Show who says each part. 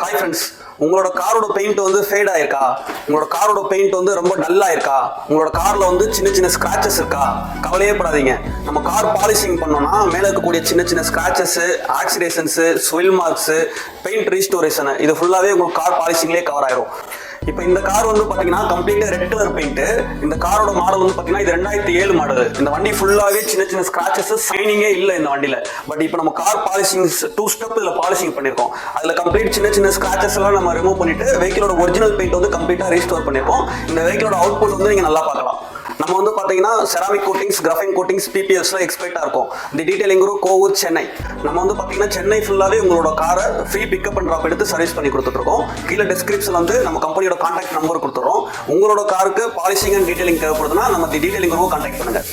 Speaker 1: Hi friends, உங்களோட காரோட paint வந்து ஃபேட் ஆயிருக்கா? உங்களோட காரோட பெயிண்ட் வந்து ரொம்ப டல்லா இருக்கா? உங்களோட கார்ல வந்து சின்ன சின்ன ஸ்கிராச்சஸ் இருக்கா? கவலையே படாதீங்க. நம்ம கார் பாலிஷிங் பண்ணோம்னா மேல இருக்கக்கூடிய சின்ன சின்ன scratches, oxidations, swirl marks, paint restoration இது ஃபுல்லாவே உங்களுக்கு கார் பாலிஷிங்லேயே கவர் ஆயிரும். இப்போ இந்த கார் வந்து பாத்தீங்கன்னா கம்ப்ளீட்டா ரெட் கலர் பெயிண்ட். இந்த காரோட மாடல் வந்து பாத்தீங்கன்னா இது 2007 மாடல். இந்த வண்டி ஃபுல்லாவே சின்ன சின்ன ஸ்கிராச்சஸ், ஷைனிங்கே இல்ல இந்த வண்டியில. பட் இப்போ நம்ம கார் பாலிஷிங் 2 ஸ்டெப் இதுல பாலிஷிங் பண்ணிருக்கோம். அதுல கம்ப்ளீட் சின்ன சின்ன ஸ்கிராச்சஸ் எல்லாம் நம்ம ரிமூவ் பண்ணிட்டு வெஹிக்கிளோட ஒரிஜினல் பெயிண்ட் வந்து கம்ப்ளீட்டா ரீஸ்டோர் பண்ணிருக்கோம். இந்த வெஹிக்கிளோட அவுட்புட் வந்து நீங்க நல்லா பார்க்கலாம். நம்ம வந்து பாத்தீங்கன்னா செராமிக் கோட்டிங்ஸ், கிராஃபைன் கோட்டிங்ஸ், பிபிஎஸ்ல எக்ஸ்பர்ட்டா இருக்கும். தி டீடைலிங் குரூப் கோவூர் சென்னை. நம்ம வந்து பாத்தீங்கன்னா சென்னை ஃபுல்லாவே உங்களோட காரை ஃப்ரீ பிக்கப் அண்ட் ட்ராப் எடுத்து சர்வீஸ் பண்ணி கொடுத்துட்டு இருக்கோம். கீழே டிஸ்கிரிப்ஷன்ல வந்து நம்ம கம்பெனியோட கான்டாக்ட் நம்பர் கொடுத்துறோம். உங்களோட காருக்கு பாலிஷிங் அண்ட் டீடைலிங் தேவைப்படுதுன்னா நம்ம தி டீடைலிங் குரூப் கான்டாக்ட் பண்ணுங்க.